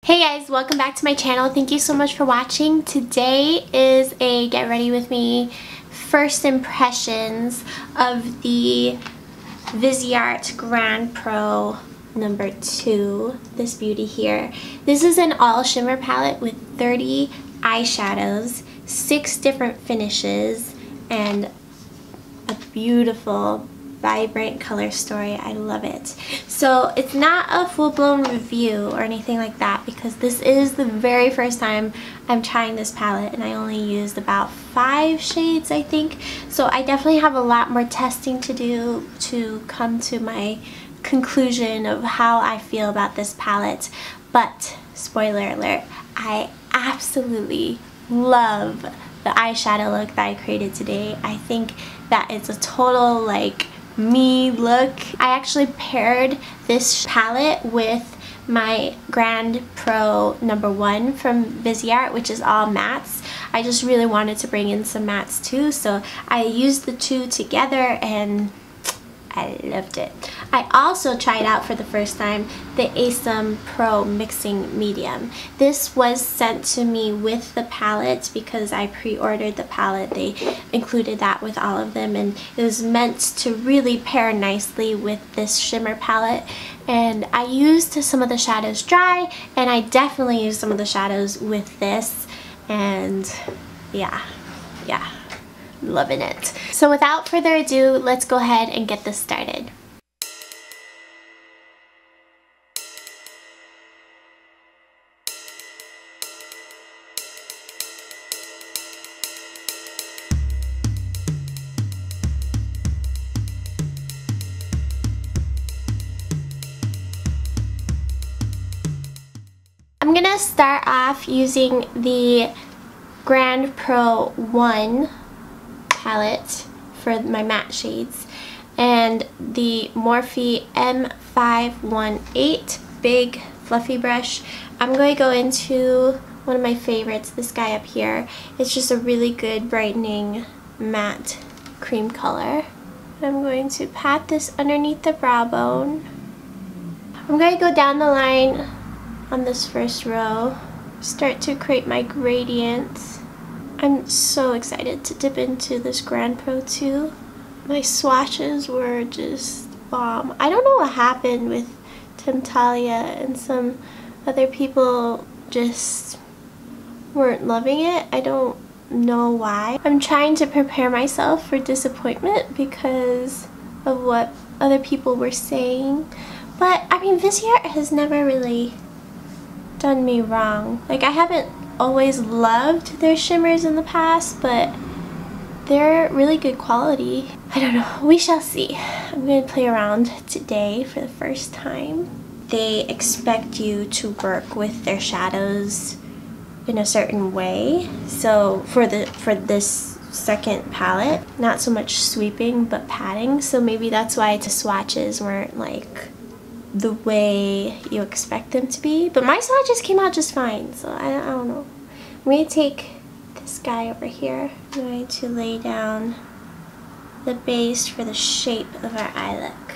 Hey guys, welcome back to my channel. Thank you so much for watching. Today is a get ready with me first impressions of the Viseart Grande Pro number 2, this beauty here. This is an all shimmer palette with 30 eyeshadows, 6 different finishes, and a beautiful vibrant color story. I love it. So it's not a full-blown review or anything like that because this is the very first time I'm trying this palette and I only used about 5 shades, I think. So I definitely have a lot more testing to do to come to my conclusion of how I feel about this palette. But spoiler alert, I absolutely love the eyeshadow look that I created today. I think that it's a total like me look. I actually paired this palette with my Grande Pro number 1 from Viseart, which is all mattes. I just really wanted to bring in some mattes too, so I used the two together and I loved it. I also tried out for the first time the Asam Pro Mixing Medium. This was sent to me with the palette because I pre-ordered the palette. They included that with all of them and it was meant to really pair nicely with this shimmer palette. And I used some of the shadows dry and I definitely used some of the shadows with this, and yeah. Loving it. So without further ado, let's go ahead and get this started. I'm gonna start off using the Grande Pro 1 palette for my matte shades and the Morphe M518 big fluffy brush. I'm going to go into one of my favorites, this guy up here. It's just a really good brightening matte cream color. I'm going to pat this underneath the brow bone. I'm going to go down the line on this first row, start to create my gradients. I'm so excited to dip into this Grande Pro 2. My swatches were just bomb. I don't know what happened with Talia and some other people just weren't loving it. I don't know why. I'm trying to prepare myself for disappointment because of what other people were saying. But I mean, Viseart has never really done me wrong. Like, I haven't always loved their shimmers in the past, but they're really good quality. I don't know, we shall see. I'm going to play around today for the first time. They expect you to work with their shadows in a certain way. So for this second palette, not so much sweeping but patting, so maybe that's why the swatches weren't like the way you expect them to be, but my swatches came out just fine, so I don't know. I'm going to take this guy over here. I'm going to lay down the base for the shape of our eye look.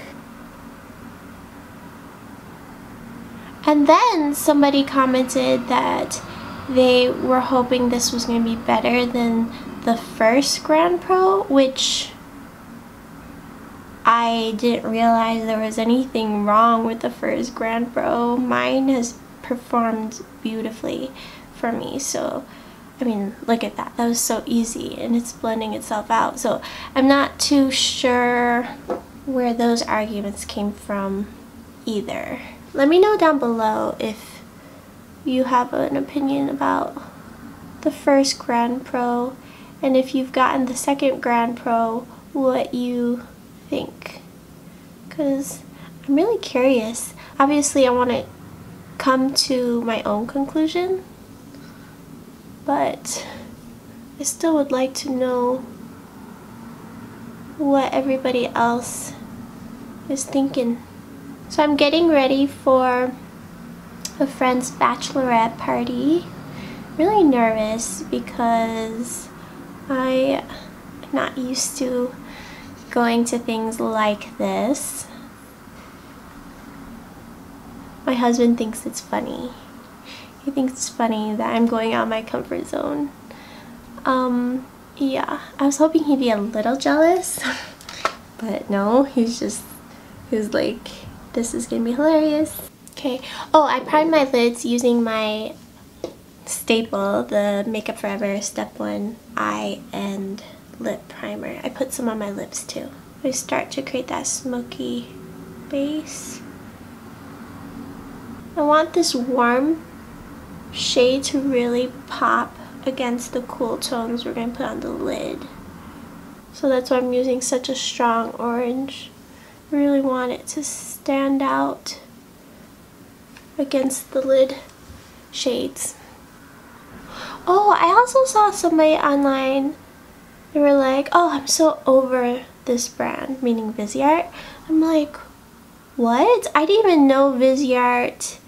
And then somebody commented that they were hoping this was going to be better than the first Grande Pro, which I didn't realize there was anything wrong with the first Grande Pro. Mine has performed beautifully for me. So, I mean, look at that. That was so easy and it's blending itself out. So, I'm not too sure where those arguments came from either. Let me know down below if you have an opinion about the first Grande Pro and if you've gotten the second Grande Pro, what you think, because I'm really curious. Obviously I want to come to my own conclusion, but I still would like to know what everybody else is thinking. So I'm getting ready for a friend's bachelorette party. Really nervous because I am not used to going to things like this. My husband thinks it's funny. He thinks it's funny that I'm going out of my comfort zone. Yeah, I was hoping he'd be a little jealous, but no, he's like, this is gonna be hilarious. Okay, oh, I primed my lids using my staple, the Makeup Forever Step 1 Eye and Lip Primer. I put some on my lips too. I start to create that smoky base. I want this warm shade to really pop against the cool tones we're going to put on the lid. So that's why I'm using such a strong orange. I really want it to stand out against the lid shades. Oh, I also saw somebody online, they were like, oh, I'm so over this brand, meaning Viseart. I'm like, what? I didn't even know Viseart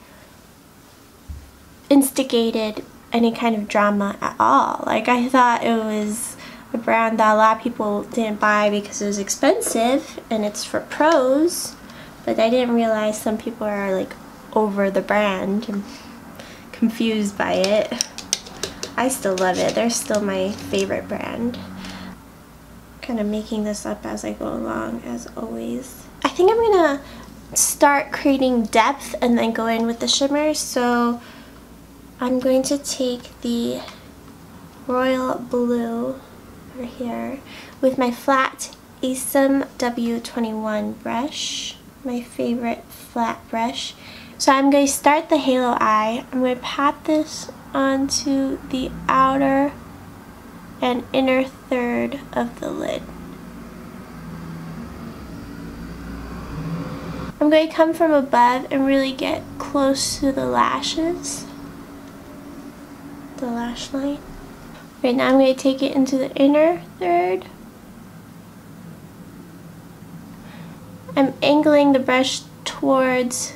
instigated any kind of drama at all. Like, I thought it was a brand that a lot of people didn't buy because it was expensive and it's for pros, but I didn't realize some people are like over the brand and confused by it. I still love it. They're still my favorite brand. Kind of making this up as I go along, as always. I think I'm gonna start creating depth and then go in with the shimmer. So I'm going to take the royal blue over here with my flat ASIM W21 brush, my favorite flat brush. So I'm going to start the halo eye. I'm going to pat this onto the outer and inner third of the lid. I'm going to come from above and really get close to the lashes, the lash line. Right now I'm going to take it into the inner third. I'm angling the brush towards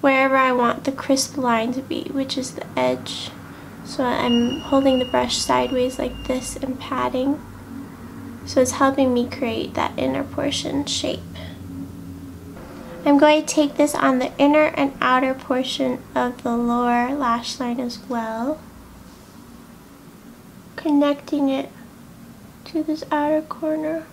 wherever I want the crisp line to be, which is the edge. So I'm holding the brush sideways like this and patting. So it's helping me create that inner portion shape. I'm going to take this on the inner and outer portion of the lower lash line as well, connecting it to this outer corner.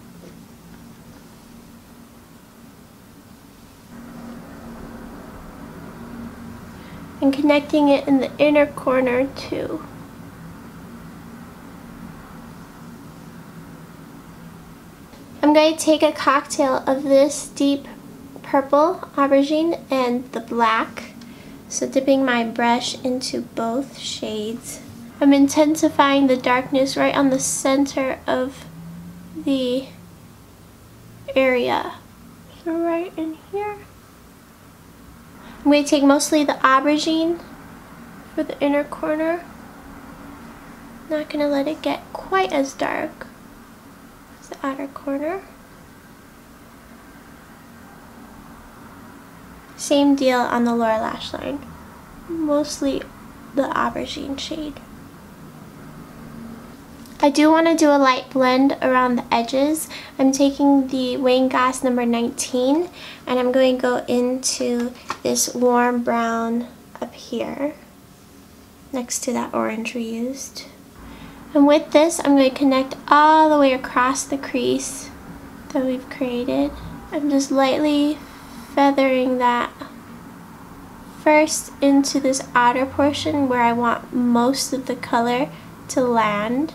And connecting it in the inner corner too. I'm going to take a cocktail of this deep purple aubergine and the black. So dipping my brush into both shades. I'm intensifying the darkness right on the center of the area. So right in here. I'm going to take mostly the aubergine for the inner corner. Not going to let it get quite as dark as the outer corner. Same deal on the lower lash line. Mostly the aubergine shade. I do want to do a light blend around the edges. I'm taking the Wayne Goss number 19 and I'm going to go into this warm brown up here next to that orange we used. And with this I'm going to connect all the way across the crease that we've created. I'm just lightly feathering that first into this outer portion where I want most of the color to land.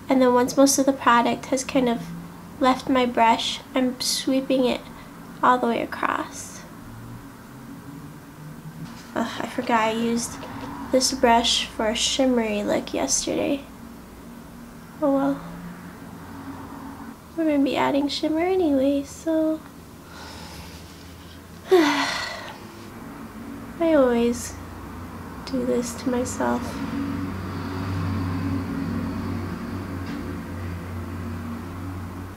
And then once most of the product has kind of left my brush, I'm sweeping it all the way across. I forgot I used this brush for a shimmery look yesterday. Oh well. We're going to be adding shimmer anyway, so I always do this to myself.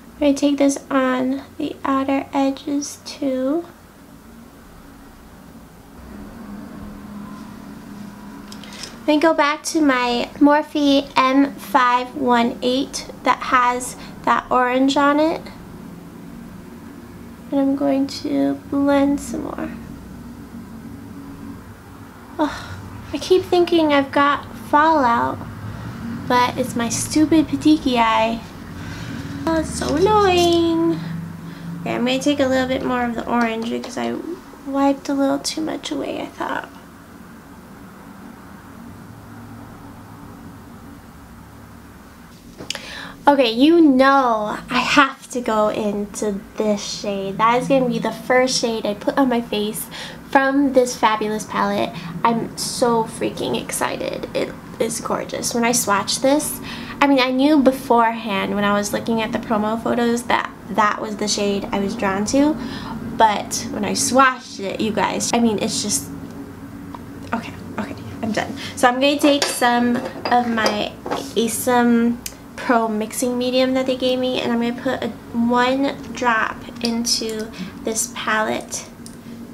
I'm going to take this on the outer edges too. Then go back to my Morphe M518 that has that orange on it. And I'm going to blend some more. Oh, I keep thinking I've got fallout, but it's my stupid petechiae eye. Oh, it's so annoying. Okay, I'm going to take a little bit more of the orange because I wiped a little too much away, I thought. Okay, you know I have to go into this shade. That is going to be the first shade I put on my face from this fabulous palette. I'm so freaking excited. It is gorgeous. When I swatched this, I mean, I knew beforehand when I was looking at the promo photos that that was the shade I was drawn to, but when I swatched it, you guys, I mean, it's just, okay, I'm done. So I'm going to take some of my Viseart Pro mixing medium that they gave me, and I'm going to put one drop into this palette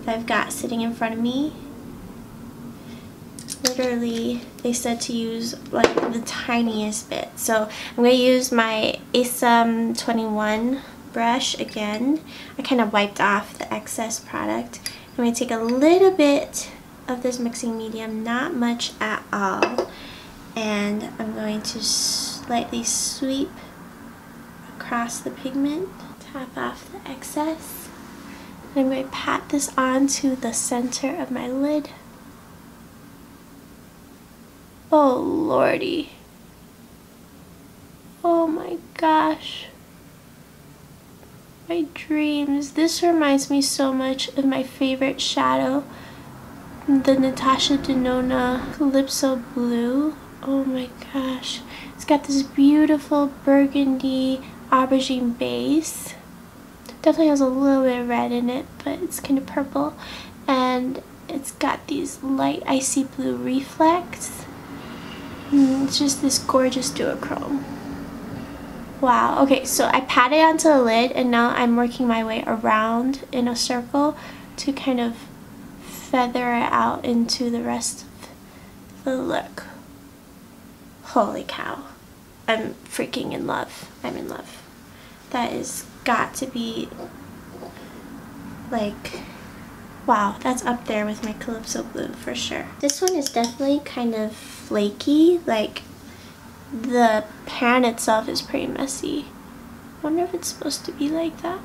that I've got sitting in front of me. Literally, they said to use like the tiniest bit. So I'm going to use my Viseart 21 brush again. I kind of wiped off the excess product. I'm going to take a little bit of this mixing medium, not much at all, and I'm going to slightly sweep across the pigment, tap off the excess, and I'm going to pat this onto the center of my lid. Oh lordy. Oh my gosh. My dreams. This reminds me so much of my favorite shadow, the Natasha Denona Calypso Blue. Oh my gosh. It's got this beautiful burgundy aubergine base. Definitely has a little bit of red in it, but it's kind of purple. And it's got these light icy blue reflects. It's just this gorgeous duochrome. Wow. Okay, so I patted onto the lid, and now I'm working my way around in a circle to kind of feather it out into the rest of the look. Holy cow. I'm freaking in love. I'm in love. That is got to be like, wow, that's up there with my Calypso Blue for sure. This one is definitely kind of flaky, like the pan itself is pretty messy. I wonder if it's supposed to be like that.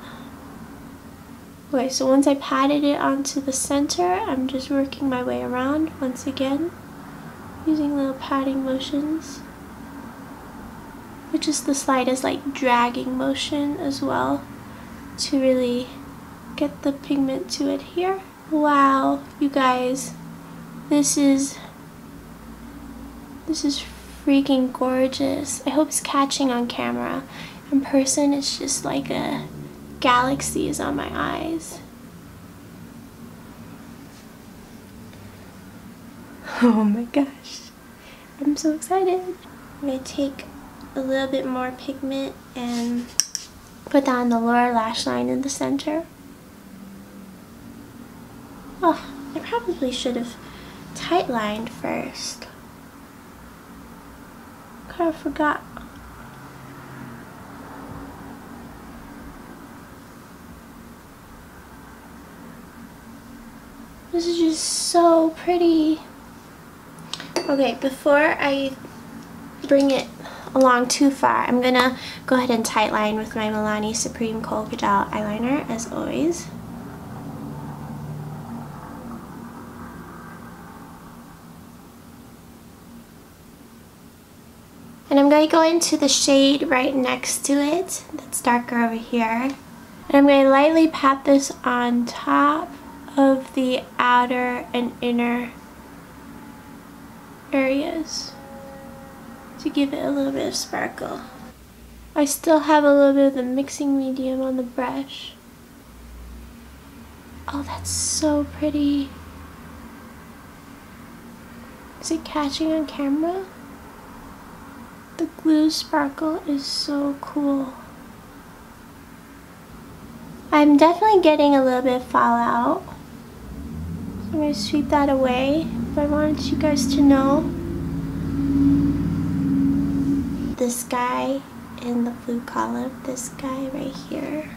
Okay, so once I patted it onto the center, I'm just working my way around once again, using little patting motions, which is the slightest like dragging motion as well to really get the pigment to adhere. Wow, you guys, this is freaking gorgeous. I hope it's catching on camera. In person, it's just like a galaxy is on my eyes. Oh my gosh, I'm so excited. I'm going to take a little bit more pigment and put that on the lower lash line in the center. Oh, I probably should have tight lined first. Kind of forgot. This is just so pretty. Okay, before I bring it along too far, I'm gonna go ahead and tight line with my Milani Supreme Kohl Kajal eyeliner as always. And I'm going to go into the shade right next to it that's darker over here. And I'm going to lightly pat this on top of the outer and inner areas to give it a little bit of sparkle. I still have a little bit of the mixing medium on the brush. Oh, that's so pretty. Is it catching on camera? The glue sparkle is so cool. I'm definitely getting a little bit of fallout. I'm going to sweep that away, but I wanted you guys to know. This guy in the blue column, this guy right here.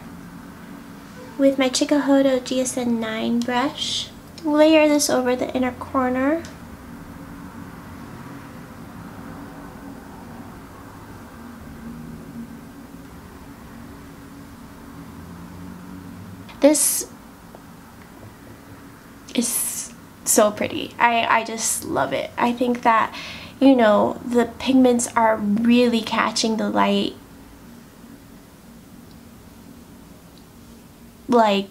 With my Chikuhodo GSN 9 brush, layer this over the inner corner. This is so pretty. I just love it. I think that, you know, the pigments are really catching the light. Like,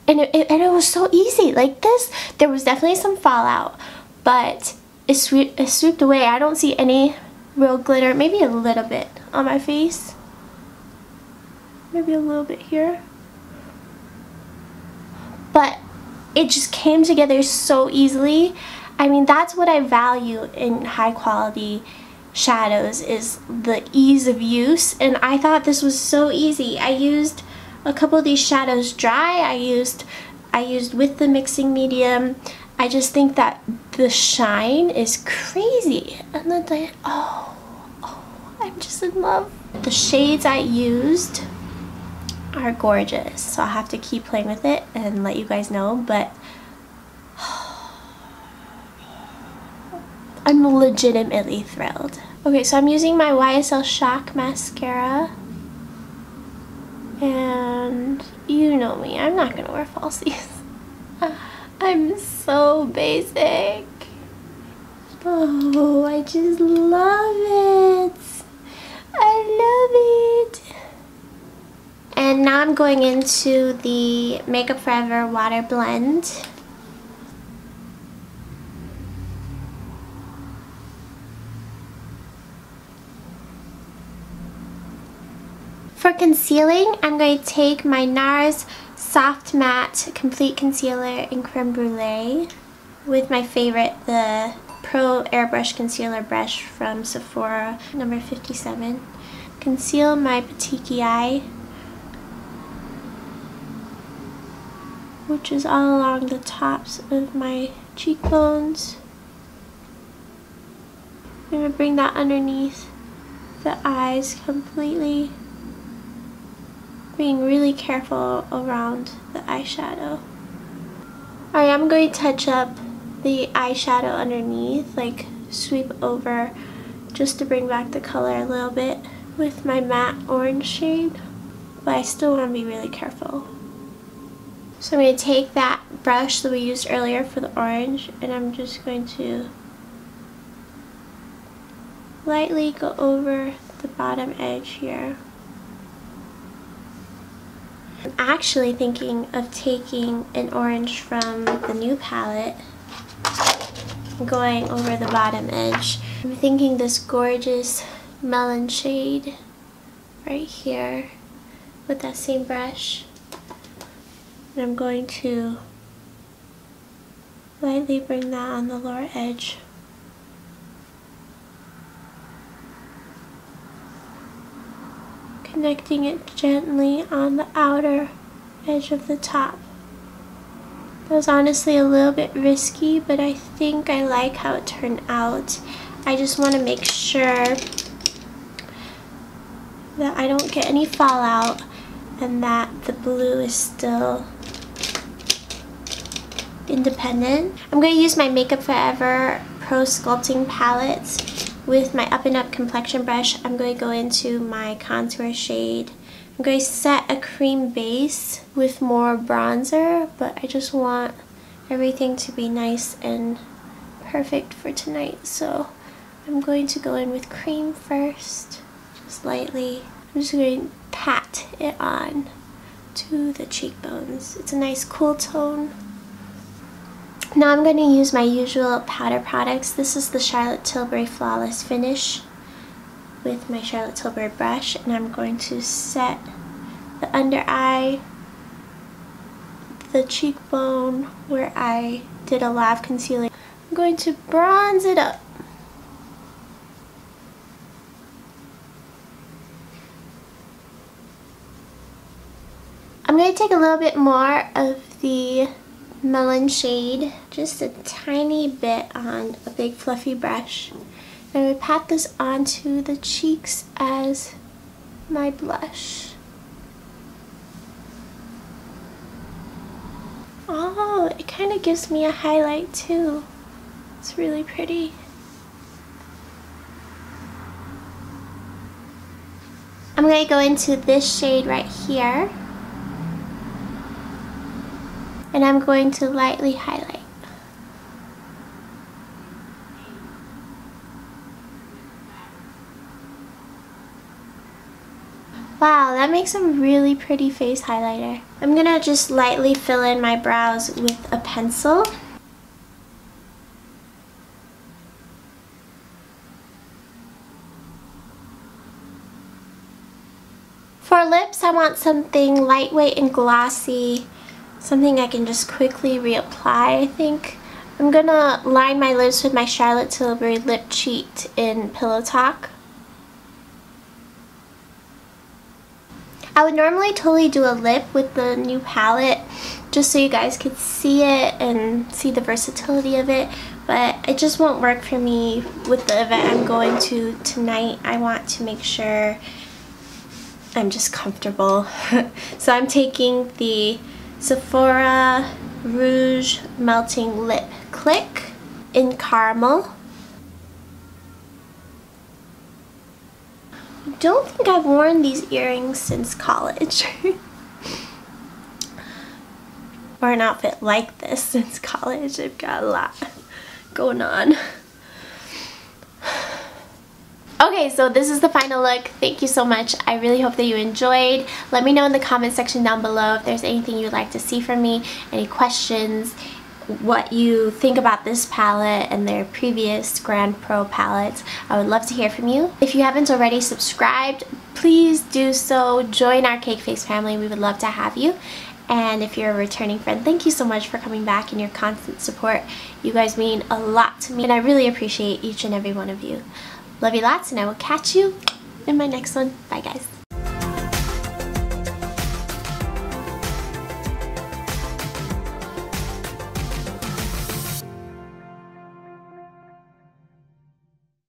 and it was so easy. Like this, there was definitely some fallout, but it swooped away. I don't see any real glitter. Maybe a little bit on my face. Maybe a little bit here. But it just came together so easily. I mean, that's what I value in high quality shadows, is the ease of use, and I thought this was so easy. I used a couple of these shadows dry. I used with the mixing medium. I just think that the shine is crazy, and then oh, I'm just in love. The shades I used are gorgeous, so I'll have to keep playing with it and let you guys know, but I'm legitimately thrilled. Okay, so I'm using my YSL Shock mascara, and you know me, I'm not gonna wear falsies. I'm so basic. Oh, I just love it. I love it. And now I'm going into the Makeup Forever Water Blend. For concealing, I'm going to take my NARS Soft Matte Complete Concealer in Creme Brulee with my favorite, the Pro Airbrush Concealer Brush from Sephora, number 57. Conceal my petechiae eye, which is all along the tops of my cheekbones. I'm going to bring that underneath the eyes completely, being really careful around the eyeshadow. Alright, I'm going to touch up the eyeshadow underneath, like sweep over, just to bring back the color a little bit with my matte orange shade, but I still want to be really careful. So I'm going to take that brush that we used earlier for the orange, and I'm just going to lightly go over the bottom edge here. I'm actually thinking of taking an orange from the new palette and going over the bottom edge. I'm thinking this gorgeous melon shade right here with that same brush. And I'm going to lightly bring that on the lower edge. Connecting it gently on the outer edge of the top. That was honestly a little bit risky, but I think I like how it turned out. I just want to make sure that I don't get any fallout and that the blue is still independent. I'm going to use my Makeup Forever Pro Sculpting Palette. With my Up and Up complexion brush, I'm going to go into my contour shade. I'm going to set a cream base with more bronzer, but I just want everything to be nice and perfect for tonight. So I'm going to go in with cream first, just lightly. I'm just going to pat it on to the cheekbones. It's a nice cool tone. Now I'm going to use my usual powder products. This is the Charlotte Tilbury Flawless Finish with my Charlotte Tilbury brush, and I'm going to set the under eye, the cheekbone where I did a lot of concealing. I'm going to bronze it up. I'm going to take a little bit more of the melon shade, just a tiny bit on a big fluffy brush, and I would pat this onto the cheeks as my blush. Oh, it kind of gives me a highlight too. It's really pretty. I'm going to go into this shade right here. and I'm going to lightly highlight. Wow, that makes a really pretty face highlighter. I'm gonna just lightly fill in my brows with a pencil. For lips, I want something lightweight and glossy, something I can just quickly reapply, I think. I'm gonna line my lips with my Charlotte Tilbury Lip Cheat in Pillow Talk. I would normally totally do a lip with the new palette just so you guys could see it and see the versatility of it, but it just won't work for me with the event I'm going to tonight. I want to make sure I'm just comfortable. So I'm taking the Sephora Rouge Melting Lip Click in Caramel. I don't think I've worn these earrings since college. Or an outfit like this since college. I've got a lot going on. Okay, so this is the final look. Thank you so much. I really hope that you enjoyed. Let me know in the comment section down below if there's anything you'd like to see from me, any questions, what you think about this palette and their previous Grande Pro palettes. I would love to hear from you. If you haven't already subscribed, please do so. Join our Cake Face family. We would love to have you. And if you're a returning friend, thank you so much for coming back and your constant support. You guys mean a lot to me, and I really appreciate each and every one of you. Love you lots, and I will catch you in my next one. Bye, guys.